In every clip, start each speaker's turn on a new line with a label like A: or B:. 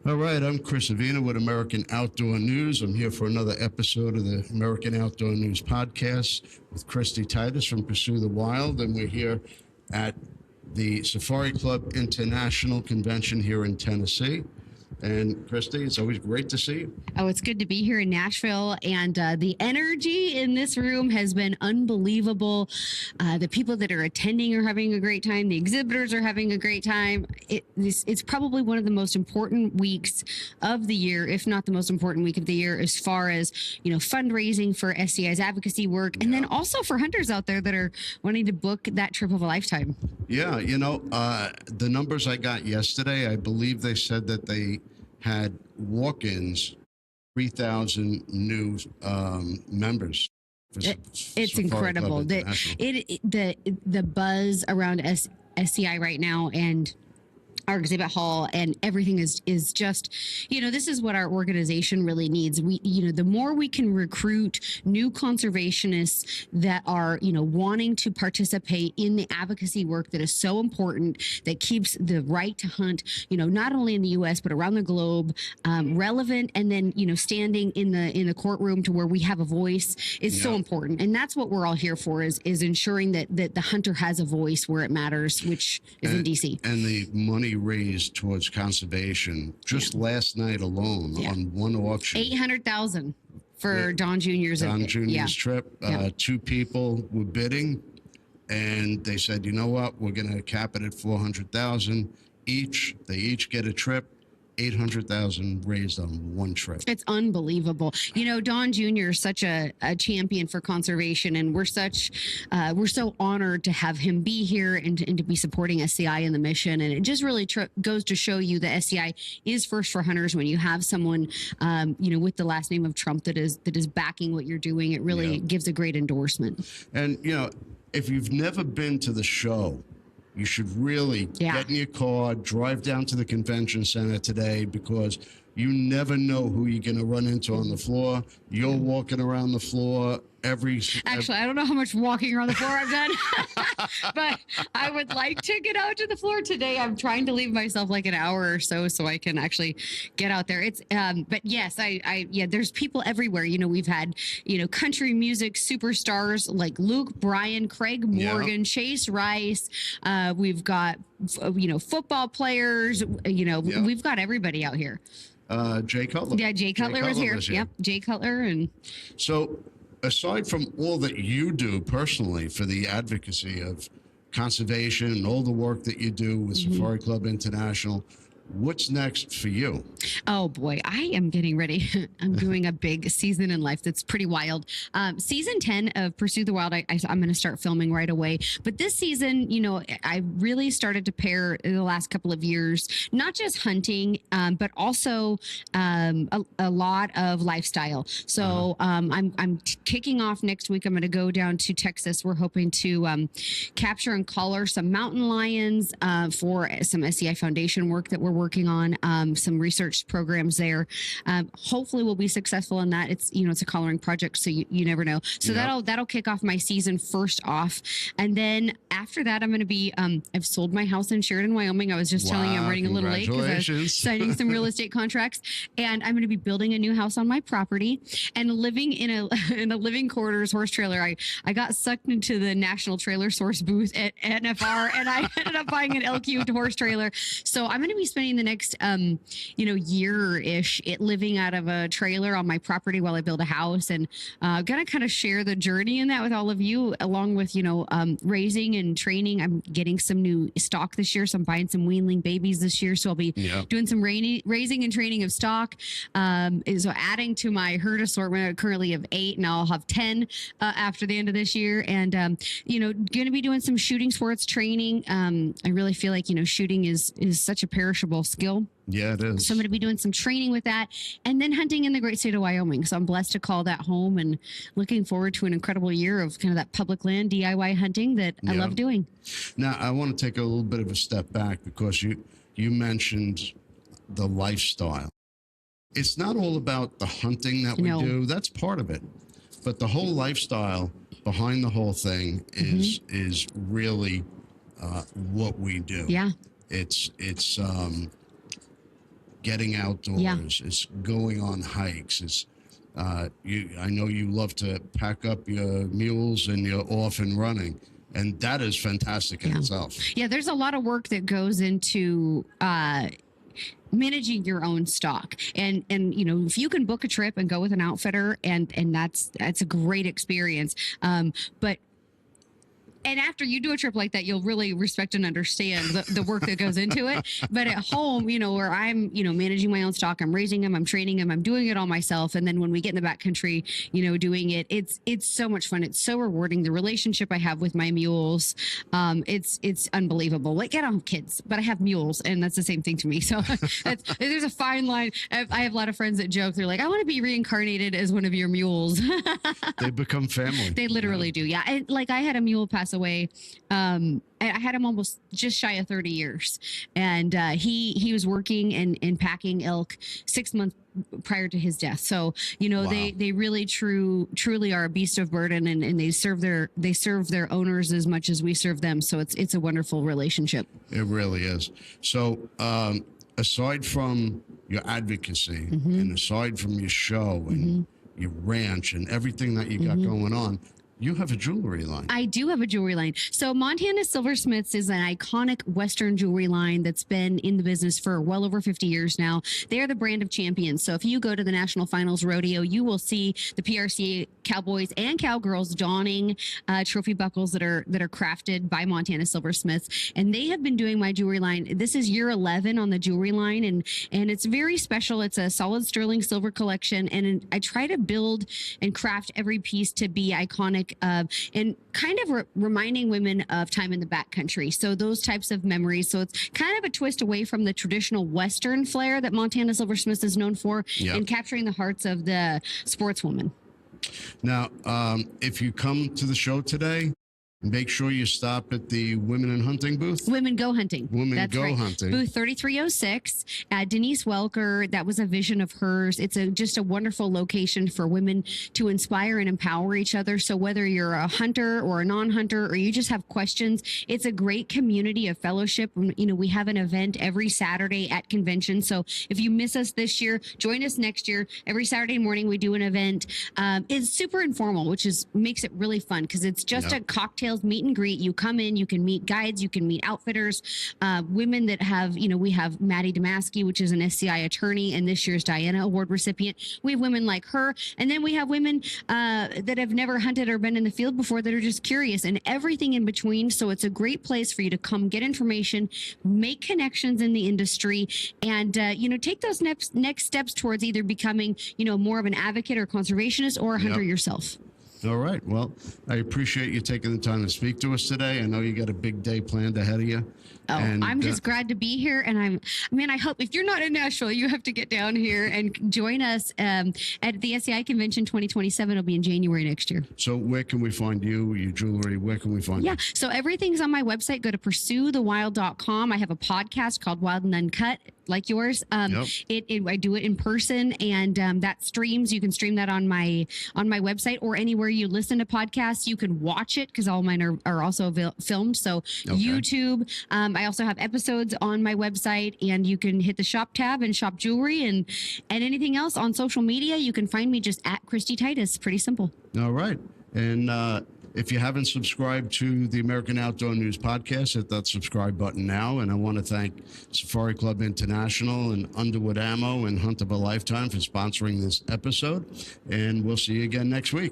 A: All right, I'm Chris Avina with American Outdoor News. I'm here for another episode of the American Outdoor News podcast with Kristy Titus from Pursue the Wild, and we're here at the Safari Club International Convention here in Tennessee. And Kristy, it's always great to see you.
B: Oh, it's good to be here in Nashville, and the energy in this room has been unbelievable. The people that are attending are having a great time. The exhibitors are having a great time. It's probably one of the most important weeks of the year, if not the most important week of the year, as far as, fundraising for SCI's advocacy work, and then also for hunters out there that are wanting to book that trip of a lifetime.
A: Yeah, the numbers I got yesterday, I believe they said that they had walk-ins, 3,000 new members.
B: It's incredible. The buzz around SCI right now and our exhibit hall and everything is just, this is what our organization really needs. The more we can recruit new conservationists that are, wanting to participate in the advocacy work that is so important, that keeps the right to hunt, not only in the U.S., but around the globe, relevant, and then, standing in the courtroom to where we have a voice is so important. And that's what we're all here for, is ensuring that the hunter has a voice where it matters, which is in D.C.
A: And the money raised towards conservation just last night alone on one auction,
B: $800,000 for Don Jr.'s
A: trip. Two people were bidding, and they said, you know what, we're going to cap it at $400,000 each. They each get a trip. $800,000 raised on one trip.
B: It's unbelievable. Don Jr. is such a champion for conservation, and we're so honored to have him be here and to be supporting SCI in the mission. And it just really goes to show you that SCI is first for hunters. When you have someone, with the last name of Trump that is backing what you're doing, it really gives a great endorsement.
A: And if you've never been to the show, you should really get in your car, drive down to the convention center today, because you never know who you're going to run into on the floor. You're walking around the floor Actually,
B: I don't know how much walking around the floor I've done, but I would like to get out to the floor today. I'm trying to leave myself like an hour or so I can actually get out there. But yes, there's people everywhere. We've had, country music superstars like Luke Bryan, Craig Morgan, Chase Rice. We've got, football players, we've got everybody out here.
A: Jay Cutler.
B: Yeah, Jay Cutler was here. Yep, Jay Cutler. And
A: so, aside from all that you do personally for the advocacy of conservation and all the work that you do with Safari Club International, what's next for you?
B: Oh boy, I am getting ready. I'm doing a big season in life that's pretty wild. Season 10 of Pursue the Wild, I'm going to start filming right away. But this season, I really started to pair in the last couple of years, not just hunting, but also a lot of lifestyle. So I'm kicking off next week. I'm going to go down to Texas. We're hoping to capture and collar some mountain lions for some SCI Foundation work that we're working on, some research programs there. Hopefully we'll be successful in that. It's, it's a collaring project, so you never know. So that'll kick off my season first off. And then after that, I'm going to be, I've sold my house in Sheridan, Wyoming. I was just telling you I'm running a little late because I was signing some real estate contracts, and I'm going to be building a new house on my property and living in a living quarters horse trailer. I got sucked into the National Trailer Source booth at NFR, and I ended up buying an LQ horse trailer. So I'm going to be spending the next, year-ish living out of a trailer on my property while I build a house, and going to kind of share the journey in that with all of you, along with, raising and training. I'm getting some new stock this year, so I'm buying some weanling babies this year. So I'll be doing some raising and training of stock. So adding to my herd assortment, currently of 8, and I'll have 10 after the end of this year. And, going to be doing some shooting sports training. I really feel like, shooting is such a perishable skill.
A: Yeah, it is.
B: So I'm going to be doing some training with that, and then hunting in the great state of Wyoming. So I'm blessed to call that home, and looking forward to an incredible year of kind of that public land DIY hunting that I love doing.
A: Now, I want to take a little bit of a step back, because you mentioned the lifestyle. It's not all about the hunting that we do. That's part of it. But the whole lifestyle behind the whole thing is really what we do.
B: Yeah.
A: It's getting outdoors. It's going on hikes. It's I know you love to pack up your mules and you're off and running. And that is fantastic in itself.
B: Yeah, there's a lot of work that goes into managing your own stock. And if you can book a trip and go with an outfitter, and that's a great experience. And after you do a trip like that, you'll really respect and understand the work that goes into it. But at home, where I'm, managing my own stock, I'm raising them, I'm training them, I'm doing it all myself. And then when we get in the backcountry, doing it, it's so much fun. It's so rewarding. The relationship I have with my mules, it's unbelievable. Like, I don't have kids, but I have mules, and that's the same thing to me. So there's a fine line. I have a lot of friends that joke. They're like, I want to be reincarnated as one of your mules.
A: They become family.
B: They literally do. Yeah. And like, I had a mule pass away. I had him almost just shy of 30 years, and he was working and packing elk 6 months prior to his death. So wow. they really truly are a beast of burden, and they serve their owners as much as we serve them. So it's a wonderful relationship.
A: It really is. So aside from your advocacy, and aside from your show and your ranch and everything that you got going on, you have a jewelry line.
B: I do have a jewelry line. So Montana Silversmiths is an iconic Western jewelry line that's been in the business for well over 50 years now. They are the brand of champions. So if you go to the National Finals Rodeo, you will see the PRCA cowboys and cowgirls donning trophy buckles that are crafted by Montana Silversmiths. And they have been doing my jewelry line. This is year 11 on the jewelry line, and it's very special. It's a solid sterling silver collection, and I try to build and craft every piece to be iconic. And kind of reminding women of time in the backcountry. So those types of memories. So it's kind of a twist away from the traditional Western flair that Montana Silversmiths is known for, and capturing the hearts of the sportswoman.
A: Now, if you come to the show today, make sure you stop at the Women in Hunting booth.
B: Women Go Hunting.
A: Women Go Hunting.
B: Booth 3306. Denise Welker, that was a vision of hers. It's just a wonderful location for women to inspire and empower each other. So whether you're a hunter or a non-hunter, or you just have questions, it's a great community of fellowship. We have an event every Saturday at convention. So if you miss us this year, join us next year. Every Saturday morning we do an event. It's super informal, which makes it really fun, because it's just a cocktail meet and greet. You come in, you can meet guides, you can meet outfitters, women that have, we have Maddie Damaski, which is an SCI attorney and this year's Diana Award recipient. We have women like her. And then we have women that have never hunted or been in the field before, that are just curious, and everything in between. So it's a great place for you to come get information, make connections in the industry, and, take those next steps towards either becoming, more of an advocate or conservationist, or a hunter yourself.
A: All right. Well, I appreciate you taking the time to speak to us today. I know you got a big day planned ahead of you.
B: Oh, I'm just glad to be here. And I hope if you're not in Nashville, you have to get down here and join us at the SCI Convention 2027. It'll be in January next year.
A: So where can we find you, your jewelry? Where can we find you?
B: Yeah. So everything's on my website. Go to pursuethewild.com. I have a podcast called Wild and Uncut, like yours. I do it in person, and that streams. You can stream that on my website, or anywhere you listen to podcasts. You can watch it, because all mine are also filmed. So YouTube. I also have episodes on my website, and you can hit the shop tab and shop jewelry and anything else on social media. You can find me just at Kristy Titus. Pretty simple.
A: All right. And if you haven't subscribed to the American Outdoor News podcast, hit that subscribe button now. And I want to thank Safari Club International and Underwood Ammo and Hunt of a Lifetime for sponsoring this episode. And we'll see you again next week.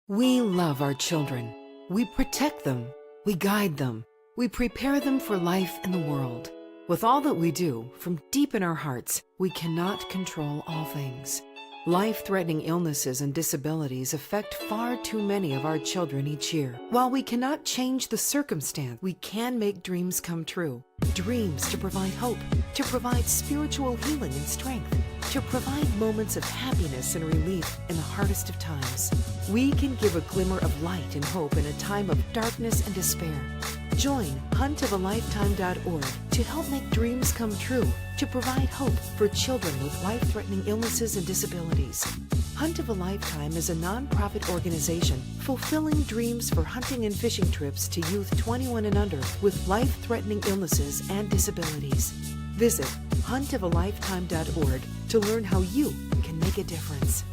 C: We love our children. We protect them. We guide them. We prepare them for life in the world. With all that we do, from deep in our hearts, we cannot control all things. Life-threatening illnesses and disabilities affect far too many of our children each year. While we cannot change the circumstance, we can make dreams come true. Dreams to provide hope, to provide spiritual healing and strength, to provide moments of happiness and relief in the hardest of times. We can give a glimmer of light and hope in a time of darkness and despair. Join huntofalifetime.org to help make dreams come true, to provide hope for children with life-threatening illnesses and disabilities. Hunt of a Lifetime is a nonprofit organization fulfilling dreams for hunting and fishing trips to youth 21 and under with life-threatening illnesses and disabilities. Visit huntofalifetime.org to learn how you can make a difference.